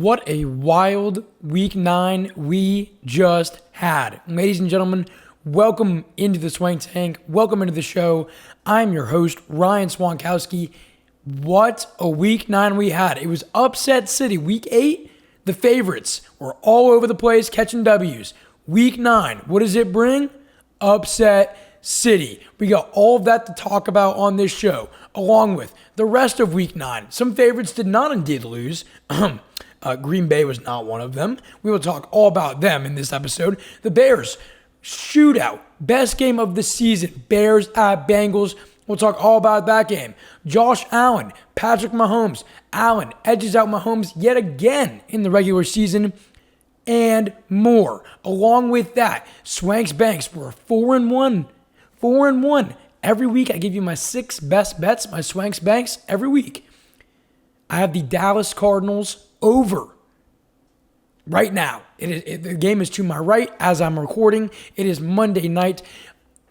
What a wild week 9 we just had. Ladies and gentlemen, welcome into the Swank Tank. Welcome into the show. I'm your host, Ryan Swankowski. What a week 9 we had. It was upset city. Week 8, the favorites were all over the place catching W's. Week 9, what does it bring? Upset city. We got all of that to talk about on this show, along with the rest of week 9. Some favorites did not indeed lose. Green Bay was not one of them. We will talk all about them in this episode. The Bears, shootout, best game of the season. Bears at Bengals. We'll talk all about that game. Josh Allen, Patrick Mahomes. Allen edges out Mahomes yet again in the regular season, and more. Along with that, Swank's Banks were 4-1. 4-1. Every week I give you my 6 best bets, my Swank's Banks, every week. I have the Dallas Cardinals over right now. The game is to my right as I'm recording. It is Monday night,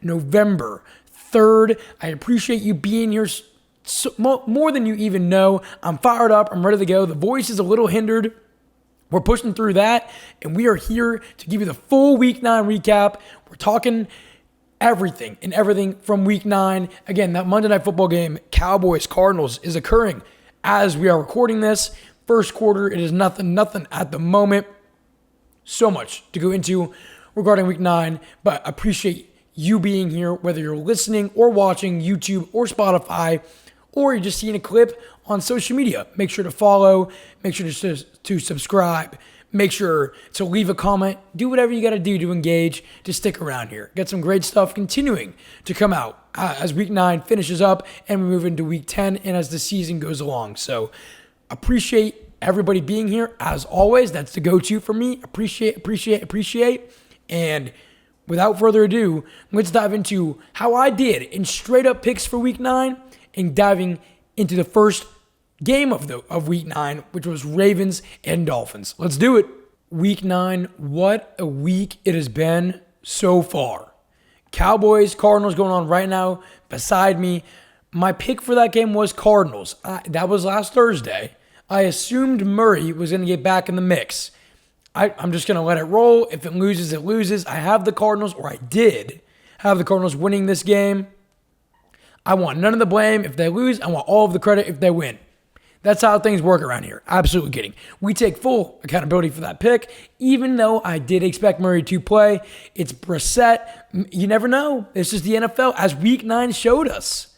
November 3rd. I appreciate you being here more than you even know. I'm fired up. I'm ready to go. The voice is a little hindered. We're pushing through that, and we are here to give you the full Week 9 recap. We're talking everything from Week 9. Again, that Monday Night Football game, Cowboys-Cardinals, is occurring as we are recording this. First quarter, it is nothing at the moment. So much to go into regarding Week 9, but appreciate you being here, whether you're listening or watching YouTube or Spotify, or you're just seeing a clip on social media. Make sure to follow, make sure to subscribe, make sure to leave a comment, do whatever you got to do to engage, to stick around here. Got some great stuff continuing to come out as Week 9 finishes up and we move into Week 10 and as the season goes along. So appreciate everybody being here. As always, that's the go-to for me. Appreciate. And without further ado, let's dive into how I did in straight up picks for Week 9 and diving into the first game of Week 9, which was Ravens and Dolphins. Let's do it. Week 9, what a week it has been so far. Cowboys, Cardinals going on right now beside me. My pick for that game was Cardinals. That was last Thursday. I assumed Murray was going to get back in the mix. I'm just going to let it roll. If it loses, it loses. I have the Cardinals, or I did have the Cardinals winning this game. I want none of the blame if they lose. I want all of the credit if they win. That's how things work around here. Absolutely kidding. We take full accountability for that pick, even though I did expect Murray to play. It's Brissett. You never know. This is the NFL, as Week 9 showed us.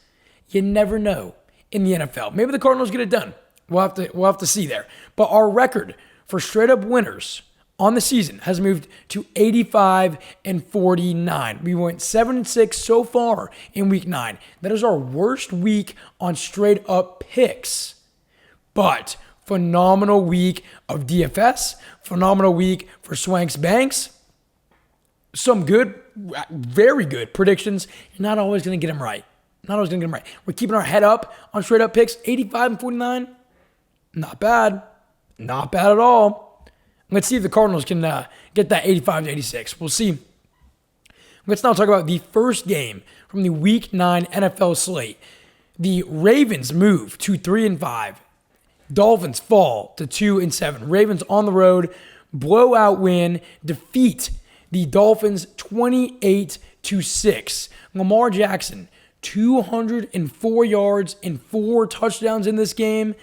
You never know in the NFL. Maybe the Cardinals get it done. We'll have to see there. But our record for straight up winners on the season has moved to 85-49. We went 7-6 so far in Week 9. That is our worst week on straight up picks. But phenomenal week of DFS, phenomenal week for Swank's Banks. Some good, very good predictions. You're not always going to get them right. We're keeping our head up on straight up picks. 85-49. Not bad. Not bad at all. Let's see if the Cardinals can get that 85-86. We'll see. Let's now talk about the first game from the Week 9 NFL slate. The Ravens move to 3-5. Dolphins fall to 2-7. Ravens on the road, blowout win, defeat the Dolphins 28-6. Lamar Jackson, 204 yards and 4 touchdowns in this game.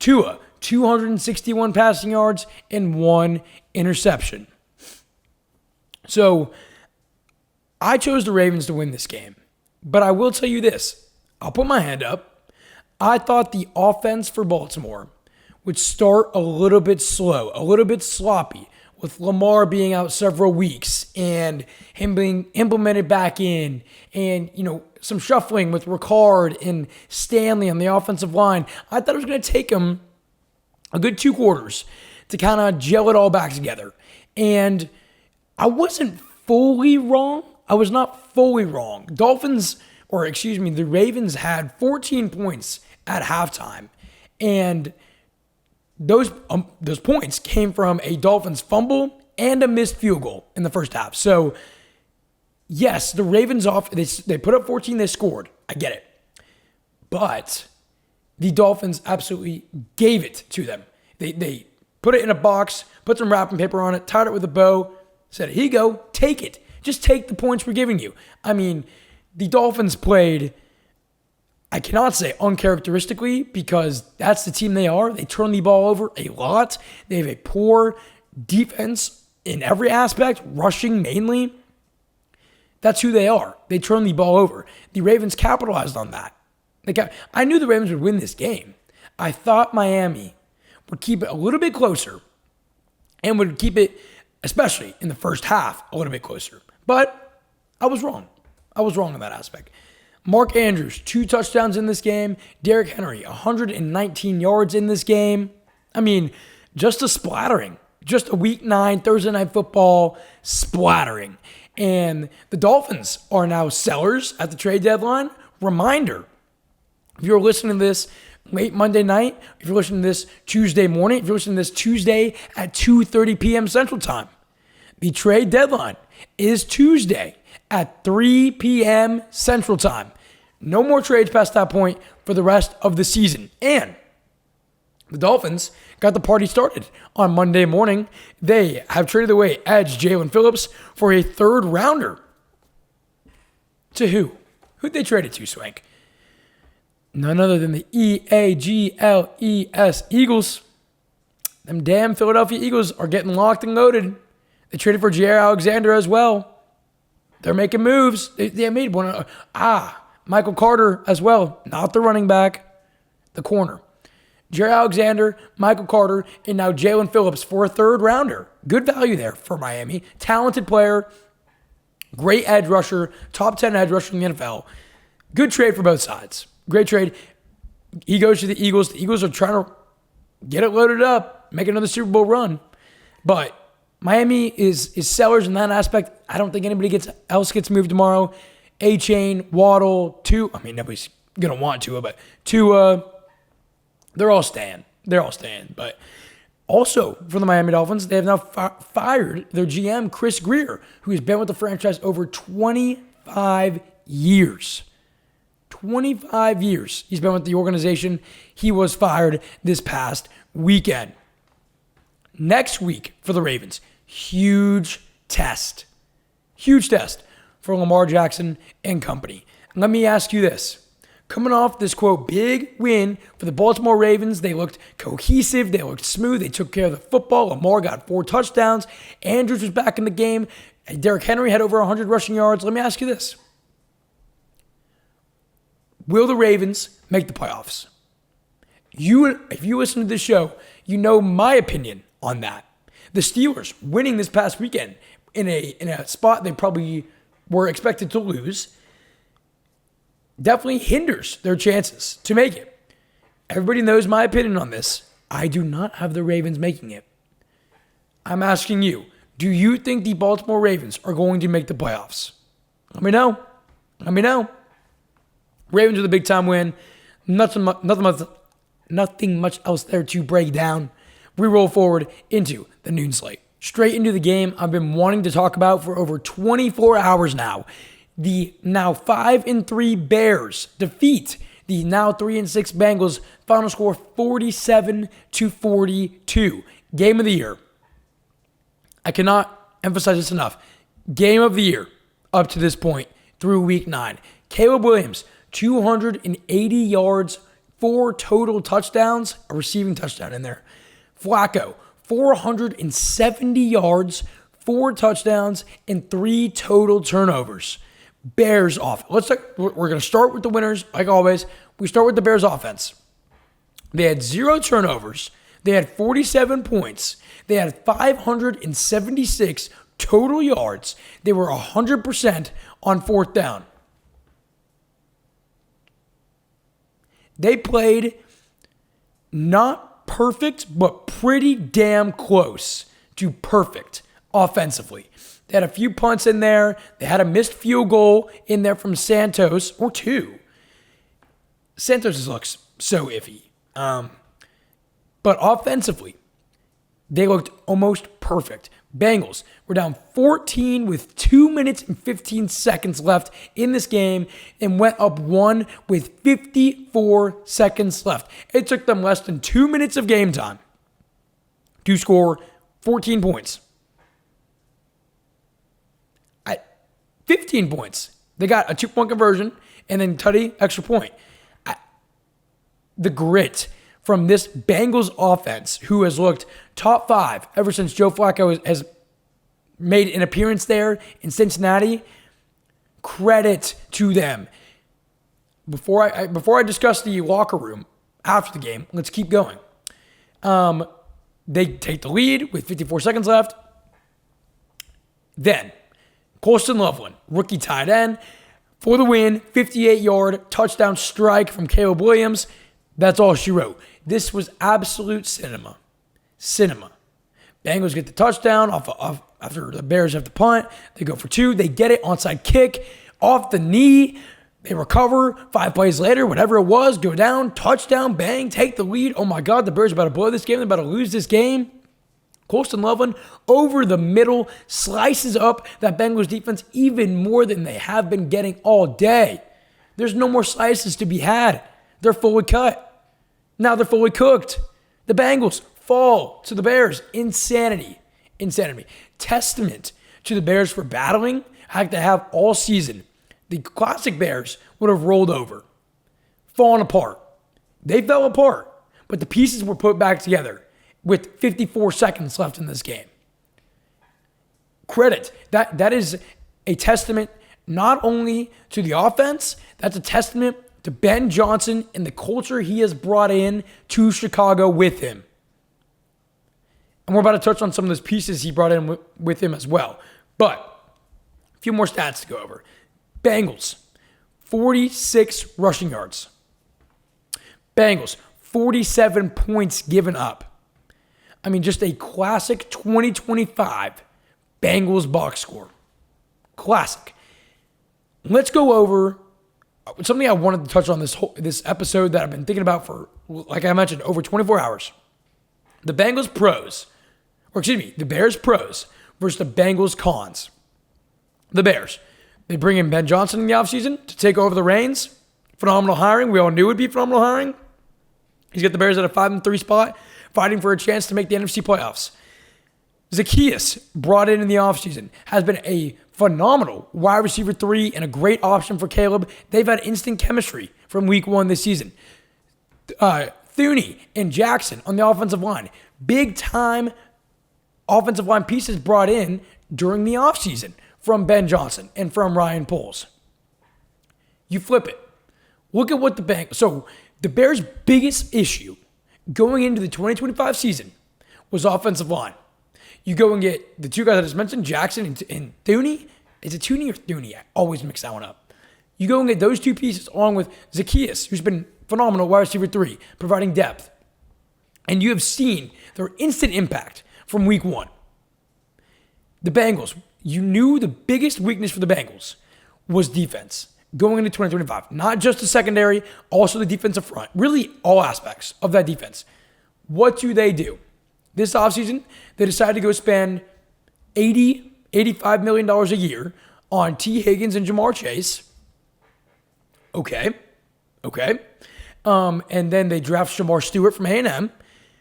Tua, 261 passing yards and 1 interception. So I chose the Ravens to win this game. But I will tell you this. I'll put my hand up. I thought the offense for Baltimore would start a little bit slow, a little bit sloppy, with Lamar being out several weeks and him being implemented back in, and, some shuffling with Ricard and Stanley on the offensive line. I thought it was going to take him a good 2 quarters to kind of gel it all back together. And I wasn't fully wrong. I was not fully wrong. The Ravens had 14 points at halftime. And those points came from a Dolphins fumble and a missed field goal in the first half. So, yes, the Ravens they put up 14, they scored. I get it. But the Dolphins absolutely gave it to them. They put it in a box, put some wrapping paper on it, tied it with a bow, said, here you go, take it. Just take the points we're giving you. I mean, the Dolphins played, I cannot say uncharacteristically, because that's the team they are. They turn the ball over a lot. They have a poor defense in every aspect, rushing mainly. That's who they are. They turn the ball over. The Ravens capitalized on that. I knew the Ravens would win this game. I thought Miami would keep it a little bit closer and would keep it, especially in the first half, a little bit closer. But I was wrong. I was wrong in that aspect. Mark Andrews, 2 touchdowns in this game. Derrick Henry, 119 yards in this game. I mean, just a splattering. Just a Week 9 Thursday Night Football splattering. And the Dolphins are now sellers at the trade deadline. Reminder, if you're listening to this late Monday night, if you're listening to this Tuesday morning, if you're listening to this Tuesday at 2:30 p.m. Central Time, the trade deadline is Tuesday at 3 p.m. Central Time. No more trades past that point for the rest of the season. And the Dolphins got the party started on Monday morning. They have traded away edge Jalen Phillips for a 3rd rounder. To who? Who'd they trade it to, Swank? None other than the Eagles. Eagles. Them damn Philadelphia Eagles are getting locked and loaded. They traded for Jair Alexander as well. They're making moves. They made one. Michael Carter as well. Not the running back, the corner. Jair Alexander, Michael Carter, and now Jalen Phillips for a 3rd rounder. Good value there for Miami. Talented player. Great edge rusher. Top 10 edge rusher in the NFL. Good trade for both sides. Great trade. He goes to the Eagles. The Eagles are trying to get it loaded up, make another Super Bowl run. But Miami is sellers in that aspect. I don't think anybody else gets moved tomorrow. A-Chain, Waddle, Tua. I mean, nobody's going to want Tua, but Tua, they're all staying. But also for the Miami Dolphins, they have now fired their GM, Chris Grier, who has been with the franchise over 25 years. 25 years he's been with the organization. He was fired this past weekend. Next week for the Ravens, huge test for Lamar Jackson and company. And let me ask you this. Coming off this, quote, big win for the Baltimore Ravens, they looked cohesive, they looked smooth, they took care of the football. Lamar got 4 touchdowns. Andrews was back in the game. Derrick Henry had over 100 rushing yards. Let me ask you this. Will the Ravens make the playoffs? If you listen to this show, you know my opinion on that. The Steelers winning this past weekend in a spot they probably were expected to lose definitely hinders their chances to make it. Everybody knows my opinion on this. I do not have the Ravens making it. I'm asking you, do you think the Baltimore Ravens are going to make the playoffs? Let me know. Ravens with a big-time win. Nothing much else there to break down. We roll forward into the noon slate. Straight into the game I've been wanting to talk about for over 24 hours now. The now 5-3 Bears defeat the now 3-6 Bengals. Final score 47-42. Game of the year. I cannot emphasize this enough. Game of the year up to this point through Week 9. Caleb Williams, 280 yards, 4 total touchdowns, a receiving touchdown in there. Flacco, 470 yards, 4 touchdowns, and 3 total turnovers. Bears offense. We're going to start with the winners, like always. We start with the Bears offense. They had 0 turnovers. They had 47 points. They had 576 total yards. They were 100% on 4th down. They played not perfect, but pretty damn close to perfect offensively. They had a few punts in there. They had a missed field goal in there from Santos, or 2. Santos looks so iffy. But offensively, they looked almost perfect. Bengals were down 14 with 2 minutes and 15 seconds left in this game and went up 1 with 54 seconds left. It took them less than 2 minutes of game time to score 14 points. At 15 points, they got a 2-point conversion and then tutty extra point. The grit from this Bengals offense, who has looked top 5 ever since Joe Flacco has made an appearance there in Cincinnati. Credit to them. Before I discuss the locker room after the game, let's keep going. They take the lead with 54 seconds left. Then, Colston Loveland, rookie tight end, for the win, 58-yard touchdown strike from Caleb Williams. That's all she wrote. This was absolute cinema. Bengals get the touchdown off after the Bears have the punt. They go for 2. They get it, onside kick, off the knee. They recover 5 plays later, whatever it was, go down, touchdown, bang, take the lead. Oh my God, the Bears are about to blow this game. They're about to lose this game. Colston Loveland over the middle, slices up that Bengals defense even more than they have been getting all day. There's no more slices to be had. They're fully cut. Now they're fully cooked. The Bengals fall to the Bears. Insanity. Testament to the Bears for battling like they have all season. The classic Bears would have rolled over, fallen apart. They fell apart, but the pieces were put back together with 54 seconds left in this game. Credit. That is a testament not only to the offense, that's a testament to Ben Johnson and the culture he has brought in to Chicago with him. And we're about to touch on some of those pieces he brought in with him as well. But a few more stats to go over. Bengals, 46 rushing yards. Bengals, 47 points given up. I mean, just a classic 2025 Bengals box score. Classic. Let's go over something I wanted to touch on this episode that I've been thinking about for, like I mentioned, over 24 hours. The Bears pros versus the Bengals cons. The Bears. They bring in Ben Johnson in the offseason to take over the reins. Phenomenal hiring. We all knew it would be phenomenal hiring. He's got the Bears at a 5-3 spot, fighting for a chance to make the NFC playoffs. Zacchaeus, brought in the offseason, has been a phenomenal wide receiver 3 and a great option for Caleb. They've had instant chemistry from week 1 this season. Thuney and Jackson on the offensive line. Big-time offensive line pieces brought in during the offseason from Ben Johnson and from Ryan Poles. You flip it. Look at what the Bears' biggest issue going into the 2025 season was offensive line. You go and get the 2 guys I just mentioned, Jackson and Thuney. Is it Thuney or Thuney? I always mix that one up. You go and get those 2 pieces along with Zacchaeus, who's been phenomenal wide receiver 3, providing depth. And you have seen their instant impact from week 1. The Bengals, you knew the biggest weakness for the Bengals was defense going into 2025. Not just the secondary, also the defensive front. Really all aspects of that defense. What do? This offseason, they decided to go spend $85 million a year on T. Higgins and Jamar Chase. Okay. And then they draft Shamar Stewart from A&M,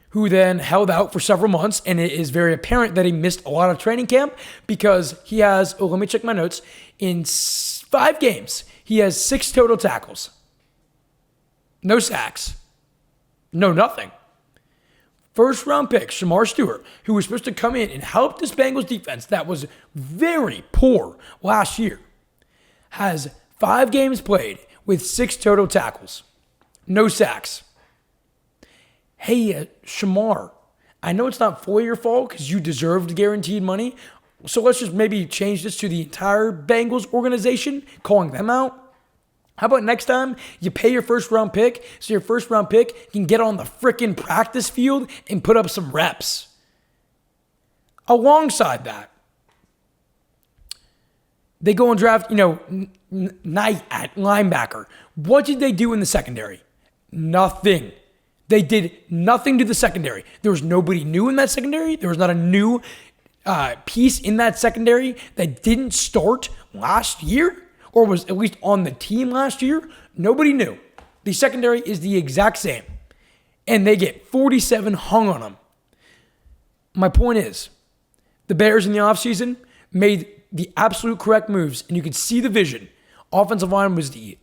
who then held out for several months, and it is very apparent that he missed a lot of training camp because he has, let me check my notes, in 5 games, he has 6 total tackles. No sacks. No nothing. First-round pick, Shamar Stewart, who was supposed to come in and help this Bengals defense that was very poor last year, has 5 games played with 6 total tackles. No sacks. Hey, Shamar, I know it's not fully your fault because you deserved guaranteed money, so let's just maybe change this to the entire Bengals organization, calling them out. How about next time you pay your first-round pick so your first-round pick can get on the frickin' practice field and put up some reps? Alongside that, they go and draft, Knight at linebacker. What did they do in the secondary? Nothing. They did nothing to the secondary. There was nobody new in that secondary. There was not a new piece in that secondary that didn't start last year or was at least on the team last year. Nobody knew. The secondary is the exact same. And they get 47 hung on them. My point is, the Bears in the offseason made the absolute correct moves, and you could see the vision. Offensive line was the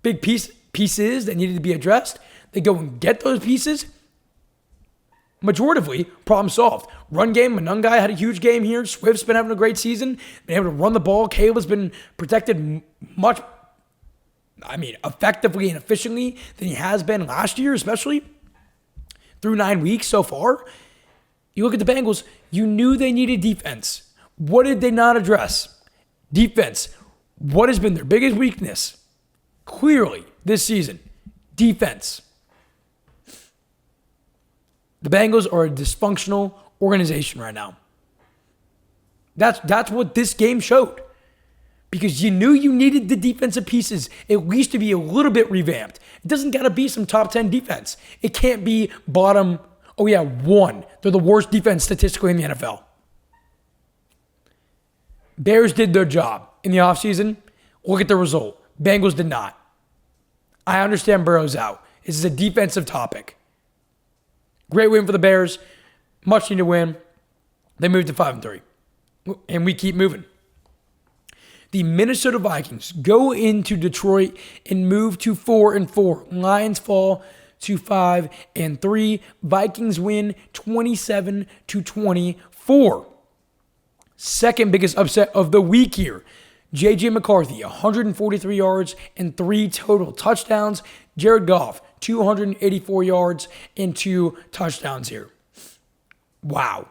big pieces that needed to be addressed. They go and get those pieces. Majoritively, problem solved. Run game, Manungai had a huge game here. Swift's been having a great season. Been able to run the ball. Caleb's been protected effectively and efficiently than he has been last year, especially through 9 weeks so far. You look at the Bengals, you knew they needed defense. What did they not address? Defense. What has been their biggest weakness? Clearly, this season, defense. The Bengals are a dysfunctional organization right now. That's what this game showed. Because you knew you needed the defensive pieces at least to be a little bit revamped. It doesn't got to be some top 10 defense. It can't be bottom, 1. They're the worst defense statistically in the NFL. Bears did their job in the offseason. Look at the result. Bengals did not. I understand Burrow's out. This is a defensive topic. Great win for the Bears. Much needed win. They moved to 5-3. And we keep moving. The Minnesota Vikings go into Detroit and move to 4-4. Lions fall to 5-3. Vikings win 27-24. Second biggest upset of the week here. J.J. McCarthy, 143 yards and 3 total touchdowns. Jared Goff, 284 yards and 2 touchdowns here. Wow.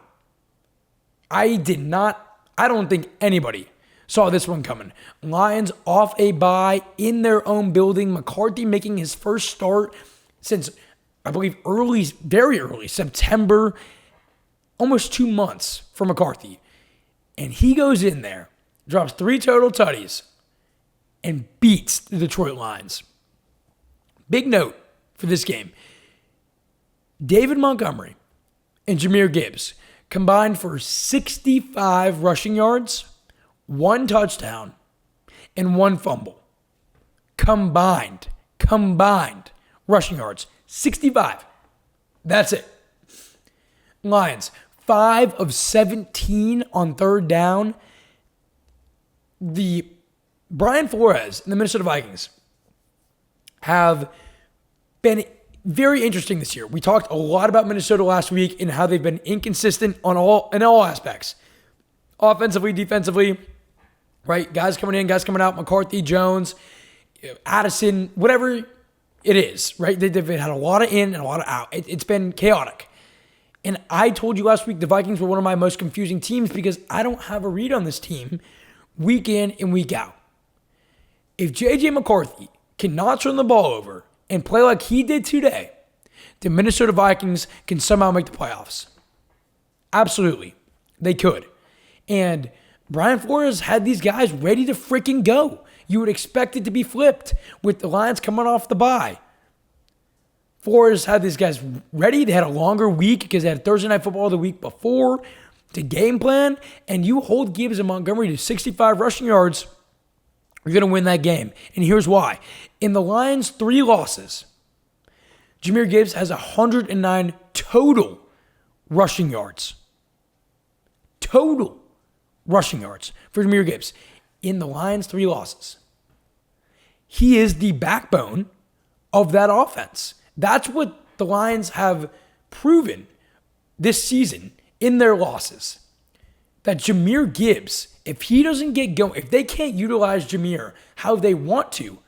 I don't think anybody saw this one coming. Lions off a bye in their own building. McCarthy making his first start since, I believe, very early, September, almost 2 months for McCarthy. And he goes in there, drops 3 total tutties, and beats the Detroit Lions. Big note for this game. David Montgomery and Jahmyr Gibbs combined for 65 rushing yards, 1 touchdown, and 1 fumble. Combined rushing yards, 65. That's it. Lions, 5 of 17 on third down. The Brian Flores and the Minnesota Vikings have been very interesting this year. We talked a lot about Minnesota last week and how they've been inconsistent in all aspects. Offensively, defensively, right? Guys coming in, guys coming out, McCarthy, Jones, Addison, whatever it is, right? They've had a lot of in and a lot of out. It's been chaotic. And I told you last week the Vikings were one of my most confusing teams because I don't have a read on this team week in and week out. If J.J. McCarthy cannot turn the ball over and play like he did today, the Minnesota Vikings can somehow make the playoffs. Absolutely. They could. And Brian Flores had these guys ready to freaking go. You would expect it to be flipped with the Lions coming off the bye. Flores had these guys ready. They had a longer week because they had Thursday Night Football the week before to game plan. And you hold Gibbs and Montgomery to 65 rushing yards, you're going to win that game. And here's why. In the Lions' 3 losses, Jahmyr Gibbs has 109 total rushing yards. Total rushing yards for Jahmyr Gibbs. In the Lions' 3 losses. He is the backbone of that offense. That's what the Lions have proven this season in their losses. That Jahmyr Gibbs, if he doesn't get going, if they can't utilize Jahmyr how they want to,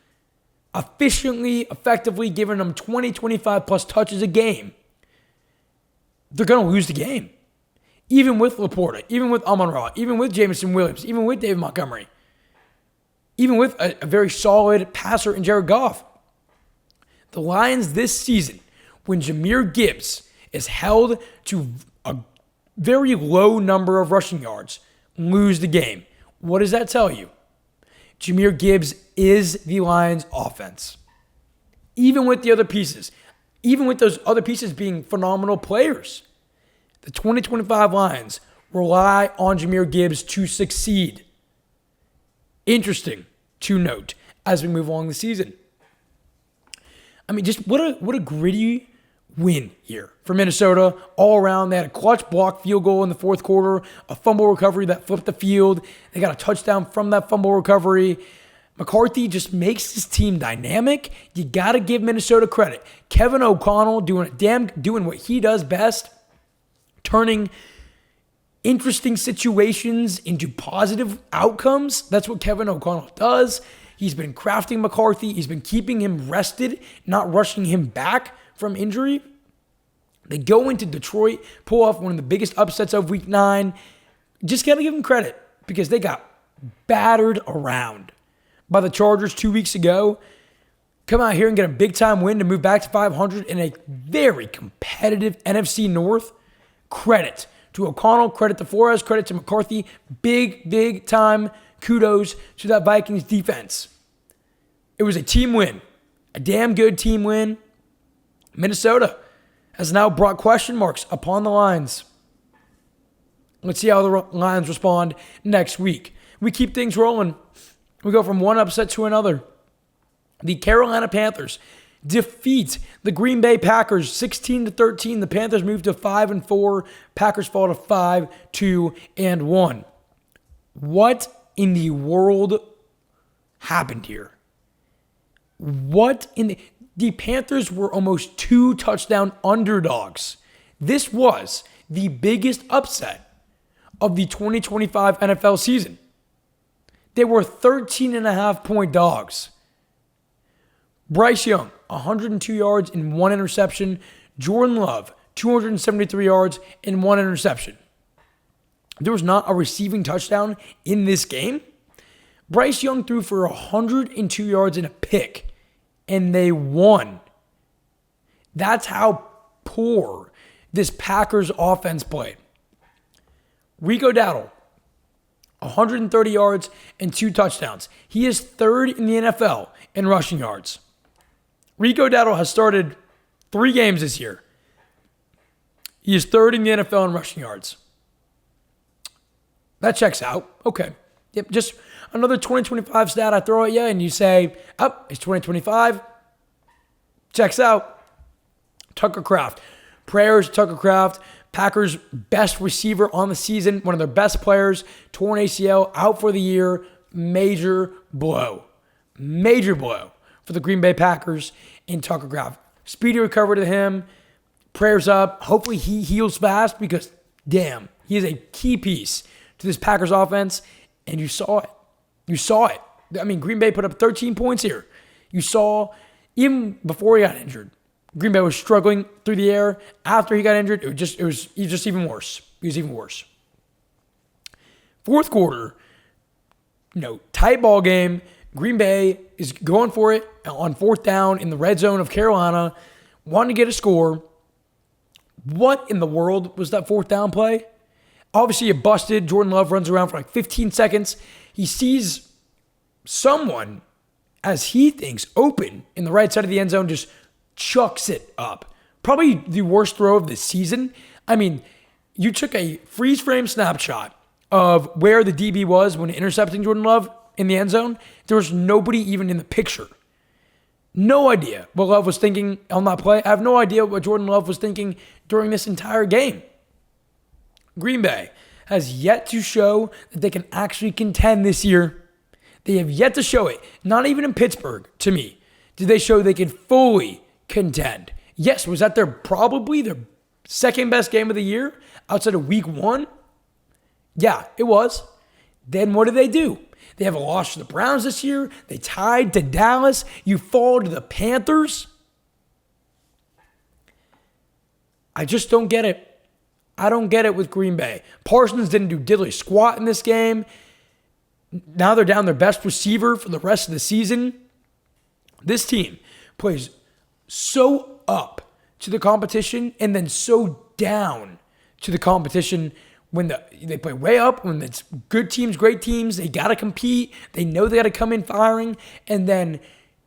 efficiently, effectively giving them 20, 25 plus touches a game, they're going to lose the game. Even with Laporta, even with Amon-Ra, even with Jameson Williams, even with David Montgomery, even with a very solid passer in Jared Goff. The Lions this season, when Jahmyr Gibbs is held to a very low number of rushing yards, lose the game. What does that tell you? Jahmyr Gibbs is the Lions' offense. Even with the other pieces, even with those other pieces being phenomenal players, the 2025 Lions rely on Jahmyr Gibbs to succeed. Interesting to note as we move along the season. I mean, just what a gritty win here for Minnesota all around. They had a clutch block field goal in the fourth quarter, a fumble recovery that flipped the field. They got a touchdown from that fumble recovery. McCarthy just makes his team dynamic. You got to give Minnesota credit. Kevin O'Connell doing what he does best, turning interesting situations into positive outcomes. That's what Kevin O'Connell does. He's been crafting McCarthy. He's been keeping him rested, not rushing him back from injury. They go into Detroit, pull off one of the biggest upsets of Week 9. Just got to give them credit because they got battered around by the Chargers 2 weeks ago. Come out here and get a big-time win to move back to 500 in a very competitive NFC North. Credit to O'Connell, credit to Flores, credit to McCarthy. Big time kudos to that Vikings defense. It was a team win, a damn good team win. Minnesota has now brought question marks upon the Lions. Let's see how the Lions respond next week. We keep things rolling. We go from one upset to another. The Carolina Panthers defeat the Green Bay Packers 16-13. The Panthers move to 5-4. Packers fall to 5-2-1. What in the world happened here? The Panthers were almost 2 touchdown underdogs. This was the biggest upset of the 2025 NFL season. They were 13.5-point dogs. Bryce Young, 102 yards and 1 interception. Jordan Love, 273 yards and 1 interception. There was not a receiving touchdown in this game. Bryce Young threw for 102 yards and a pick, and they won. That's how poor this Packers offense played. Rico Dowdle, 130 yards and 2 touchdowns. He is third in the NFL in rushing yards. Rico Dowdle has started 3 games this year. He is third in the NFL in rushing yards. That checks out. Okay. Yep, just another 2025 stat I throw at you and you say, it's 2025. Checks out. Tucker Kraft. Prayers, Tucker Kraft. Packers' best receiver on the season, one of their best players, torn ACL, out for the year. Major blow for the Green Bay Packers in Tucker Kraft. Speedy recovery to him. Prayers up. Hopefully he heals fast because, damn, he is a key piece to this Packers offense, and you saw it. I mean, Green Bay put up 13 points here. You saw, even before he got injured, Green Bay was struggling through the air. After he got injured, he was just even worse. He was even worse. Fourth quarter, tight ball game. Green Bay is going for it on 4th down in the red zone of Carolina, wanting to get a score. What in the world was that 4th down play? Obviously, it busted. Jordan Love runs around for like 15 seconds. He sees someone, as he thinks, open in the right side of the end zone, just chucks it up. Probably the worst throw of the season. I mean, you took a freeze frame snapshot of where the DB was when intercepting Jordan Love in the end zone. There was nobody even in the picture. No idea what Love was thinking on that play. I have no idea what Jordan Love was thinking during this entire game. Green Bay has yet to show that they can actually contend this year. They have yet to show it. Not even in Pittsburgh, to me, did they show they can fully contend. Yes, was that probably their second best game of the year outside of week 1? Yeah, it was. Then what did they do? They have a loss to the Browns this year. They tied to Dallas. You fall to the Panthers. I just don't get it. I don't get it with Green Bay. Parsons didn't do diddly squat in this game. Now they're down their best receiver for the rest of the season. This team plays so up to the competition and then so down to the competition when they play way up, when it's good teams, great teams. They got to compete. They know they got to come in firing, and then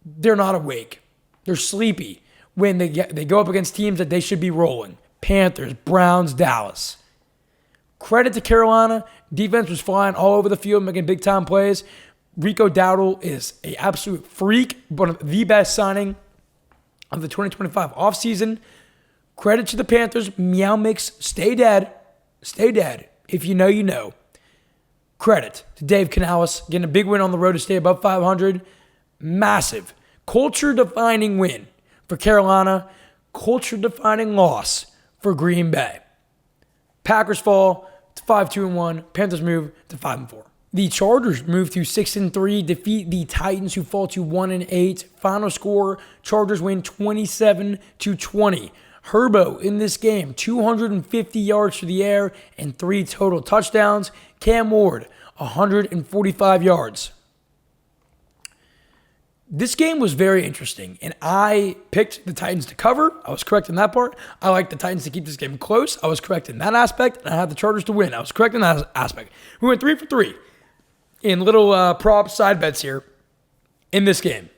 they're not awake. They're sleepy when they go up against teams that they should be rolling. Panthers, Browns, Dallas. Credit to Carolina. Defense was flying all over the field, making big-time plays. Rico Dowdle is an absolute freak, one of the best signing of the 2025 offseason. Credit to the Panthers. Meow Mix, stay dead. Stay dead. If you know, you know. Credit to Dave Canales getting a big win on the road to stay above 500. Massive. Culture-defining win for Carolina. Culture-defining loss for Green Bay. Packers fall to 5-2-1. Panthers move to 5-4. The Chargers move to 6-3, defeat the Titans, who fall to 1-8. Final score: Chargers win 27-20. Herbo in this game, 250 yards through the air and 3 total touchdowns. Cam Ward, 145 yards. This game was very interesting, and I picked the Titans to cover. I was correct in that part. I like the Titans to keep this game close. I was correct in that aspect, and I had the Chargers to win. I was correct in that aspect. We went 3 for 3 in little prop side bets here in this game.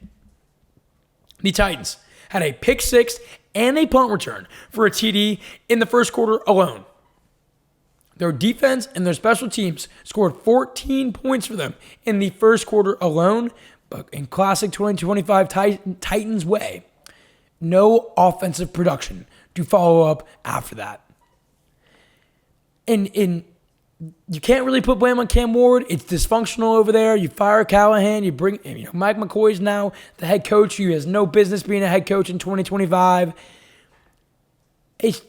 The Titans had a pick six and a punt return for a TD in the first quarter alone. Their defense and their special teams scored 14 points for them in the first quarter alone. But in classic 2025 Titans way, no offensive production to follow up after that. And you can't really put blame on Cam Ward. It's dysfunctional over there. You fire Callahan. You bring, Mike McCoy's now the head coach. He has no business being a head coach in 2025. The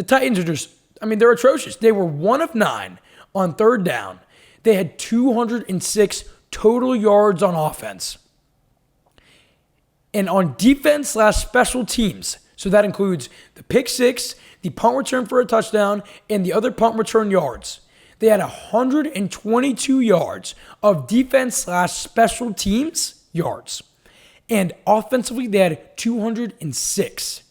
Titans are just, they're atrocious. They were 1 of 9 on third down. They had 206 total yards on offense. And on defense/special teams, so that includes the pick six, the punt return for a touchdown, and the other punt return yards. They had 122 yards of defense/special teams yards. And offensively, they had 206.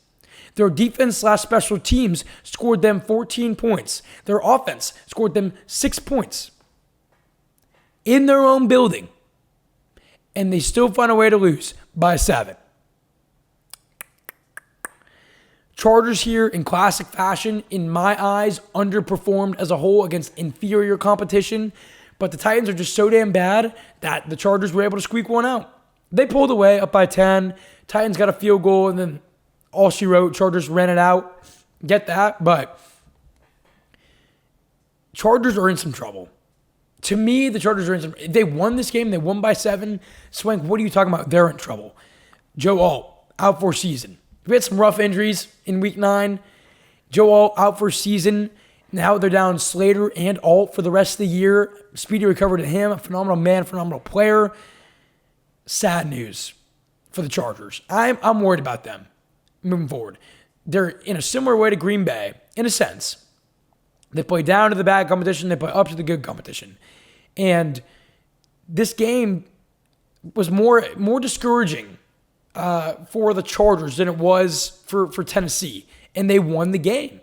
Their defense/special teams scored them 14 points. Their offense scored them 6 points in their own building. And they still find a way to lose by 7. Chargers here in classic fashion, in my eyes, underperformed as a whole against inferior competition. But the Titans are just so damn bad that the Chargers were able to squeak one out. They pulled away up by 10. Titans got a field goal, and then all she wrote, Chargers ran it out. Get that, but Chargers are in some trouble. To me, the Chargers are in some trouble. They won this game. They won by 7. Swank, what are you talking about? They're in trouble. Joe Alt, out for season. We had some rough injuries in week 9. Joe Alt out for season. Now they're down Slater and Alt for the rest of the year. Speedy recovery to him. A phenomenal man, phenomenal player. Sad news for the Chargers. I'm worried about them moving forward. They're in a similar way to Green Bay, in a sense. They play down to the bad competition. They play up to the good competition. And this game was more discouraging for the Chargers than it was for Tennessee. And they won the game.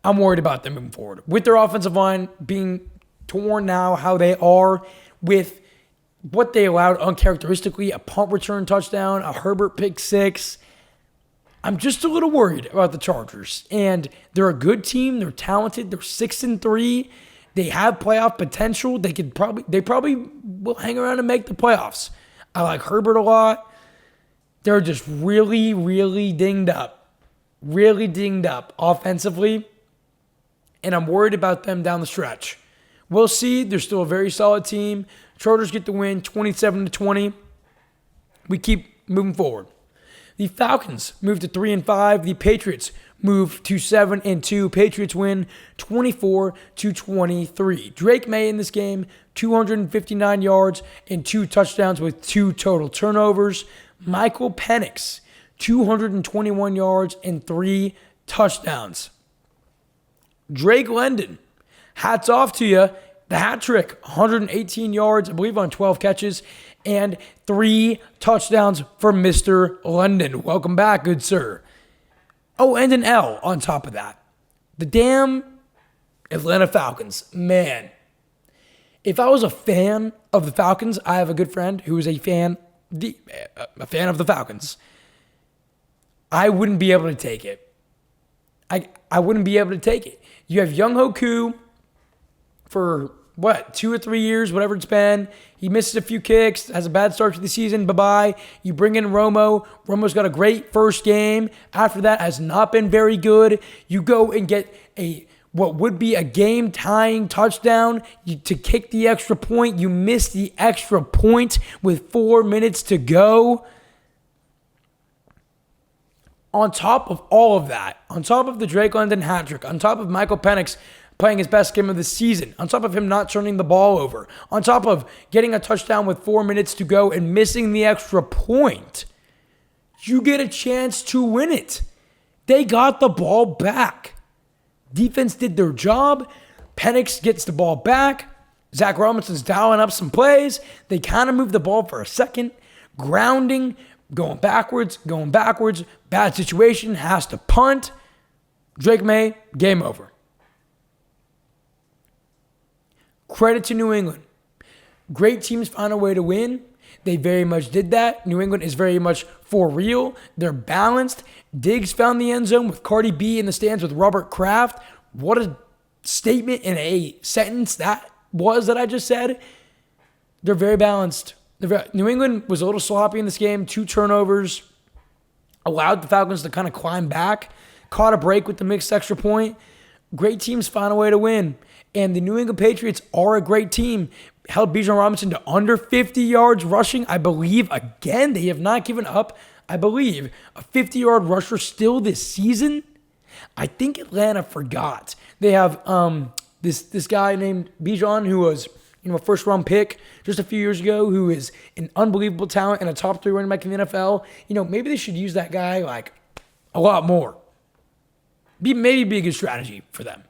I'm worried about them moving forward. With their offensive line being torn now, how they are, with what they allowed uncharacteristically, a punt return touchdown, a Herbert pick six. I'm just a little worried about the Chargers. And they're a good team. They're talented. They're 6-3. They have playoff potential. They probably will hang around and make the playoffs. I like Herbert a lot. They're just really, really dinged up. Really dinged up offensively. And I'm worried about them down the stretch. We'll see. They're still a very solid team. Chargers get the win 27-20. We keep moving forward. The Falcons move to 3-5. The Patriots move to 7-2. Patriots win 24-23. Drake May in this game, 259 yards and 2 touchdowns with 2 total turnovers. Michael Penix, 221 yards and 3 touchdowns. Drake London, hats off to you. The hat trick, 118 yards, I believe on 12 catches, and 3 touchdowns for Mr. London. Welcome back, good sir. Oh, and an L on top of that. The damn Atlanta Falcons. Man, if I was a fan of the Falcons, I have a good friend who is a fan of the Falcons. I wouldn't be able to take it. I wouldn't be able to take it. You have Young Hoku for 2 or 3 years, whatever it's been. He misses a few kicks, has a bad start to the season. Bye-bye. You bring in Romo. Romo's got a great first game. After that, has not been very good. You go and get what would be a game-tying touchdown to kick the extra point. You miss the extra point with 4 minutes to go. On top of all of that, on top of the Drake London hat trick, on top of Michael Penix playing his best game of the season, on top of him not turning the ball over, on top of getting a touchdown with 4 minutes to go and missing the extra point, you get a chance to win it. They got the ball back. Defense did their job. Penix gets the ball back. Zach Robinson's dialing up some plays. They kind of moved the ball for a second. Grounding, going backwards. Bad situation, has to punt. Drake May, game over. Credit to New England. Great teams find a way to win. They very much did that. New England is very much for real. They're balanced. Diggs found the end zone with Cardi B in the stands with Robert Kraft. What a statement in a sentence that was that I just said. They're very balanced. New England was a little sloppy in this game. 2 turnovers. Allowed the Falcons to kind of climb back. Caught a break with the mixed extra point. Great teams find a way to win. And the New England Patriots are a great team. Held Bijan Robinson to under 50 yards rushing. I believe, again, they have not given up, I believe, a 50-yard rusher still this season. I think Atlanta forgot. They have this guy named Bijan who was a first-round pick just a few years ago who is an unbelievable talent and a top 3 running back in the NFL. Maybe they should use that guy like a lot more. Maybe be a good strategy for them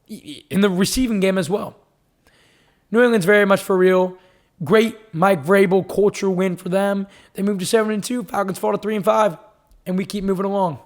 in the receiving game as well. New England's very much for real. Great Mike Vrabel culture win for them. They moved to 7-2. Falcons fall to 3-5, and we keep moving along.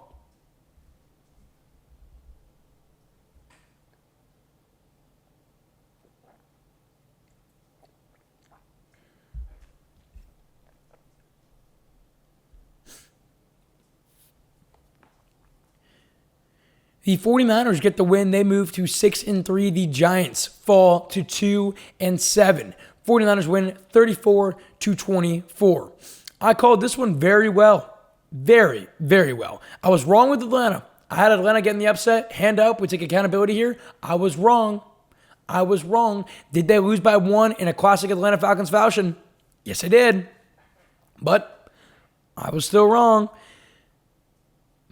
The 49ers get the win. They move to 6-3. The Giants fall to 2-7. 49ers win 34-24. I called this one very well. Very, very well. I was wrong with Atlanta. I had Atlanta getting the upset. Hand up. We take accountability here. I was wrong. Did they lose by 1 in a classic Atlanta Falcons fashion? Yes, I did. But I was still wrong.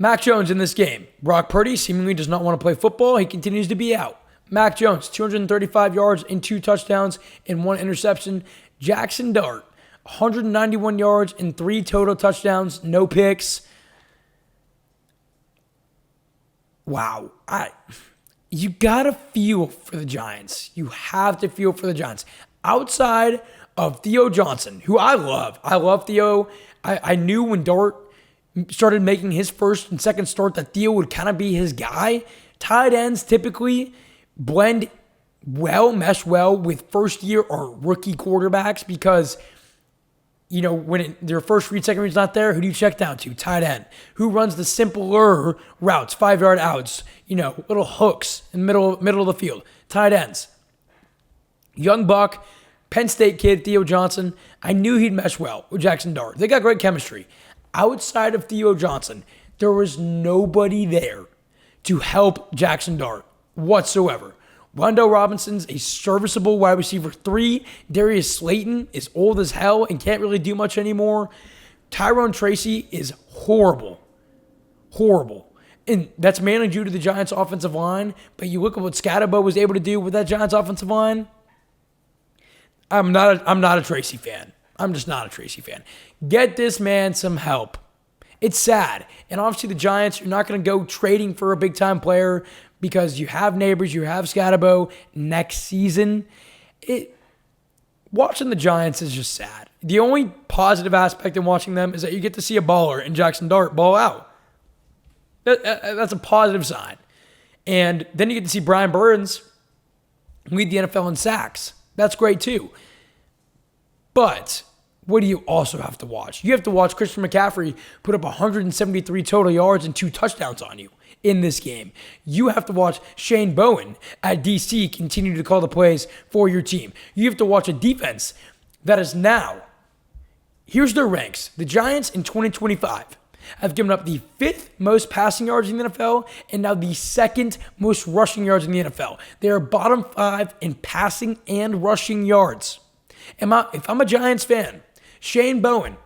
Mac Jones in this game. Brock Purdy seemingly does not want to play football. He continues to be out. Mac Jones, 235 yards and 2 touchdowns and 1 interception. Jackson Dart, 191 yards and 3 total touchdowns, no picks. Wow. You got to feel for the Giants. You have to feel for the Giants. Outside of Theo Johnson, who I love. I love Theo. I knew when Dart started making his first and second start that Theo would kind of be his guy. Tight ends typically mesh well with first year or rookie quarterbacks because, when their first read, second read's not there, who do you check down to? Tight end. Who runs the simpler routes, 5-yard outs, little hooks in the middle of the field? Tight ends. Young buck, Penn State kid, Theo Johnson. I knew he'd mesh well with Jackson Dart. They got great chemistry. Outside of Theo Johnson, there was nobody there to help Jackson Dart whatsoever. Wendell Robinson's a serviceable wide receiver 3. Darius Slayton is old as hell and can't really do much anymore. Tyrone Tracy is horrible. And that's mainly due to the Giants' offensive line. But you look at what Scatterbo was able to do with that Giants' offensive line. I'm not a Tracy fan. I'm just not a Tracy fan. Get this man some help. It's sad. And obviously the Giants, you're not going to go trading for a big-time player because you have Neighbors, you have Scatterbo next season. Watching the Giants is just sad. The only positive aspect in watching them is that you get to see a baller in Jackson Dart ball out. That's a positive sign. And then you get to see Brian Burns lead the NFL in sacks. That's great too. But what do you also have to watch? You have to watch Christian McCaffrey put up 173 total yards and 2 touchdowns on you in this game. You have to watch Shane Bowen at DC continue to call the plays for your team. You have to watch a defense that is now, here's their ranks. The Giants in 2025 have given up the 5th most passing yards in the NFL and now the 2nd most rushing yards in the NFL. They are bottom 5 in passing and rushing yards. If I'm a Giants fan, Shane Bowen,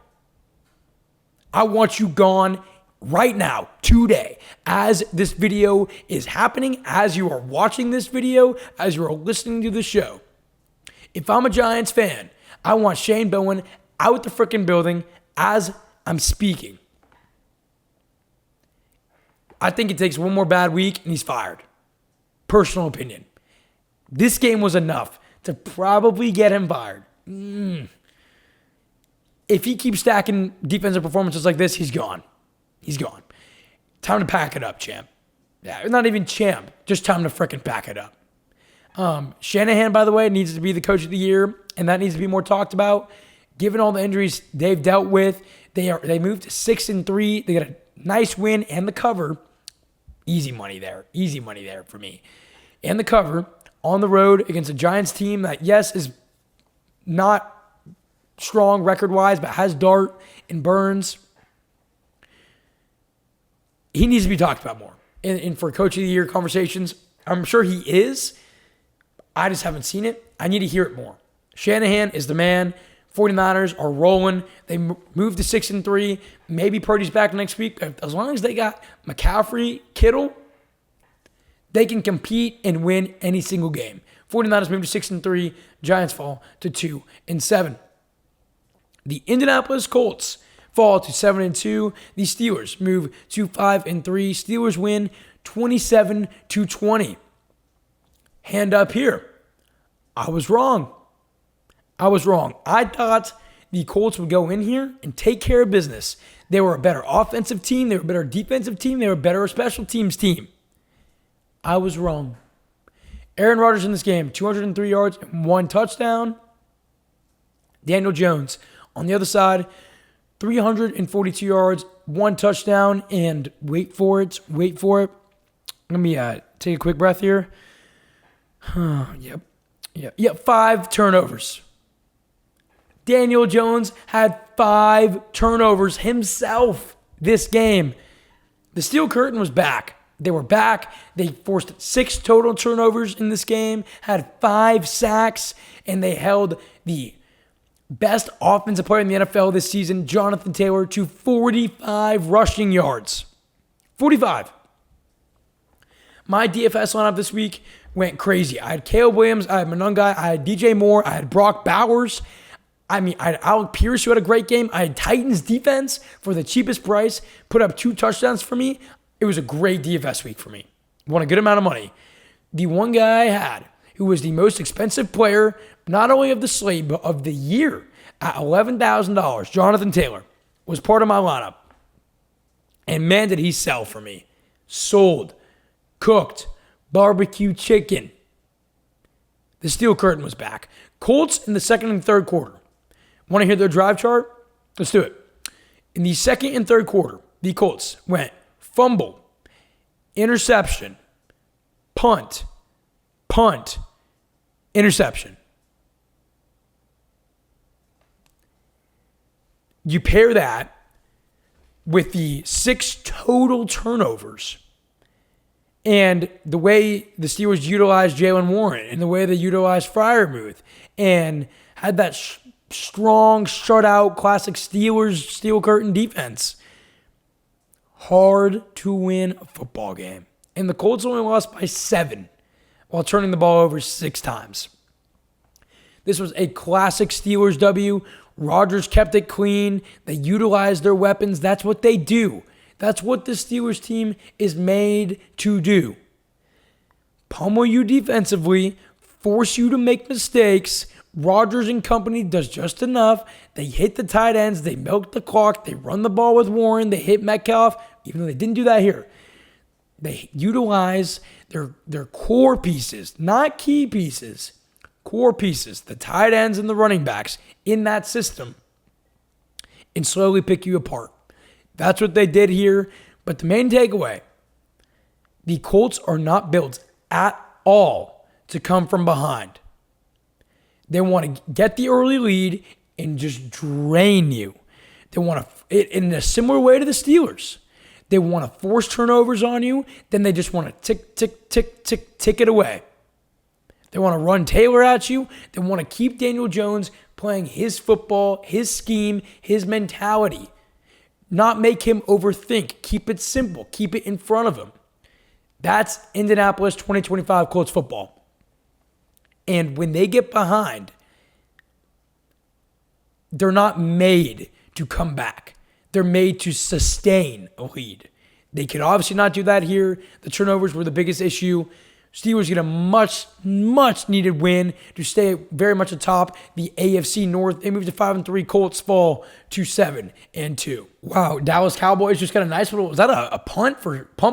I want you gone right now, today, as this video is happening, as you are watching this video, as you are listening to the show. If I'm a Giants fan, I want Shane Bowen out the freaking building as I'm speaking. I think it takes one more bad week and he's fired. Personal opinion. This game was enough to probably get him fired. If he keeps stacking defensive performances like this, he's gone. He's gone. Time to pack it up, champ. Yeah, not even champ. Just time to freaking pack it up. Shanahan, by the way, needs to be the coach of the year, and that needs to be more talked about. Given all the injuries they've dealt with, they moved to 6-3. They got a nice win and the cover. Easy money there for me. And the cover on the road against a Giants team that, yes, is not strong record-wise, but has Dart and Burns. He needs to be talked about more. And for Coach of the Year conversations, I'm sure he is. I just haven't seen it. I need to hear it more. Shanahan is the man. 49ers are rolling. They moved to 6-3. Maybe Purdy's back next week. As long as they got McCaffrey, Kittle, they can compete and win any single game. 49ers move to 6-3. Giants fall to 2-7. The Indianapolis Colts fall to 7-2. The Steelers move to 5-3. Steelers win 27-20. Hand up here. I was wrong. I thought the Colts would go in here and take care of business. They were a better offensive team. They were a better defensive team. They were a better special teams team. I was wrong. Aaron Rodgers in this game, 203 yards and 1 touchdown. Daniel Jones on the other side, 342 yards, 1 touchdown, and wait for it. Let me take a quick breath here. Yep, 5 turnovers. Daniel Jones had 5 turnovers himself this game. The steel curtain was back. They were back. They forced 6 total turnovers in this game, had 5 sacks, and they held the best offensive player in the NFL this season, Jonathan Taylor, to 45 rushing yards. 45. My DFS lineup this week went crazy. I had Caleb Williams, I had Monungai, I had DJ Moore, I had Brock Bowers. I had Alec Pierce, who had a great game. I had Titans defense for the cheapest price, put up 2 touchdowns for me. It was a great DFS week for me. Won a good amount of money. The one guy I had who was the most expensive player, not only of the slate, but of the year, at $11,000, Jonathan Taylor, was part of my lineup. And man, did he sell for me. Sold. Cooked. Barbecue chicken. The steel curtain was back. Colts in the second and third quarter. Want to hear their drive chart? Let's do it. In the second and third quarter, the Colts went fumble, interception, punt, interception. You pair that with the 6 total turnovers and the way the Steelers utilized Jaylen Warren and the way they utilized Freiermuth and had that strong, shutout, classic Steelers steel curtain defense. Hard to win a football game. And the Colts only lost by 7 while turning the ball over 6 times. This was a classic Steelers W. Rodgers kept it clean. They utilized their weapons. That's what they do. That's what the Steelers team is made to do. Pummel you defensively, force you to make mistakes. Rodgers and company does just enough. They hit the tight ends. They milk the clock. They run the ball with Warren. They hit Metcalf, even though they didn't do that here. They utilize their core pieces, not key pieces, core pieces, the tight ends and the running backs in that system. and slowly pick you apart. That's what they did here. But the main takeaway, the Colts are not built at all to come from behind. They want to get the early lead and just drain you. They want to, in a similar way to the Steelers, they want to force turnovers on you. Then they just want to tick it away. They want to run Taylor at you. They want to keep Daniel Jones playing his football, his scheme, his mentality. Not make him overthink. Keep it simple. Keep it in front of him. That's Indianapolis 2025 Colts football. And when they get behind, they're not made to come back. They're made to sustain a lead. They could obviously not do that here. The turnovers were the biggest issue. Steelers get a much needed win to stay very much atop the AFC North. They moved to 5-3. Colts fall to 7-2. Wow, Dallas Cowboys just got a nice little. Was that a punt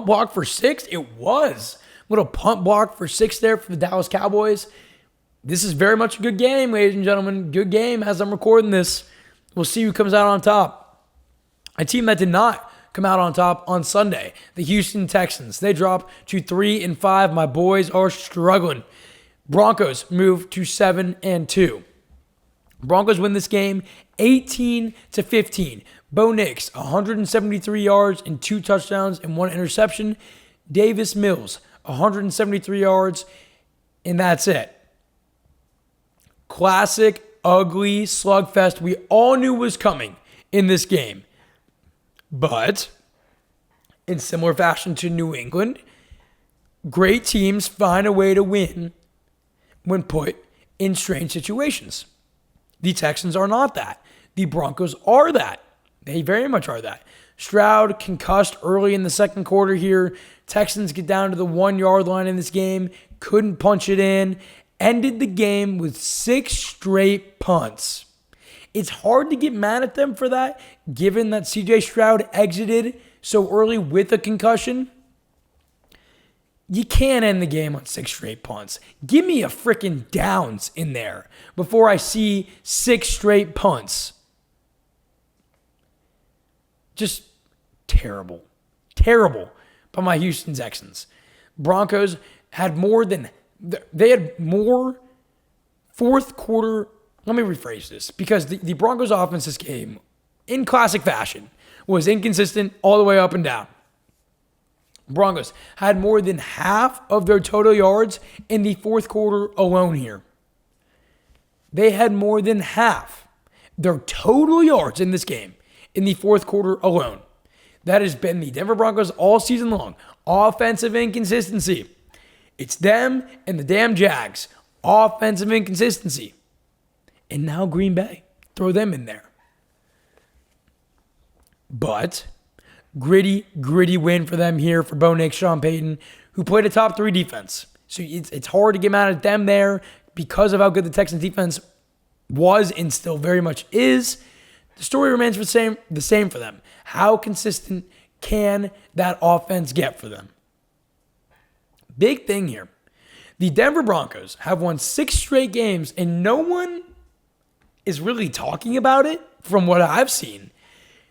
block for 6? It was. Little punt block for 6 there for the Dallas Cowboys. This is very much a good game, ladies and gentlemen. Good game as I'm recording this. We'll see who comes out on top. A team that did not come out on top on Sunday, the Houston Texans. They drop to 3-5. My boys are struggling. Broncos move to 7-2. Broncos win this game 18-15. Bo Nix, 173 yards and 2 touchdowns and 1 interception. Davis Mills, 173 yards, and that's it. Classic, ugly slugfest we all knew was coming in this game. But in similar fashion to New England, great teams find a way to win when put in strange situations. The Texans are not that. The Broncos are that. They very much are that. Stroud concussed early in the second quarter here. Texans get down to the 1-yard line in this game. Couldn't punch it in. Ended the game with 6 straight punts. It's hard to get mad at them for that, given that CJ Stroud exited so early with a concussion. You can't end the game on 6 straight punts. Give me a freaking downs in there before I see 6 straight punts. Just terrible. Terrible by my Houston Texans. Broncos had more fourth quarter. Let me rephrase this, because the Broncos offense this game, in classic fashion, was inconsistent all the way up and down. Broncos had more than half of their total yards in the fourth quarter alone here. They had more than half their total yards in this game in the fourth quarter alone. That has been the Denver Broncos all season long. Offensive inconsistency. It's them and the damn Jags. Offensive inconsistency. And now Green Bay. Throw them in there. But gritty win for them here for Bo Nix, Sean Payton, who played a top 3 defense. So it's hard to get mad at them there because of how good the Texans defense was and still very much is. The story remains the same for them. How consistent can that offense get for them? Big thing here. The Denver Broncos have won 6 straight games and no one is really talking about it from what I've seen.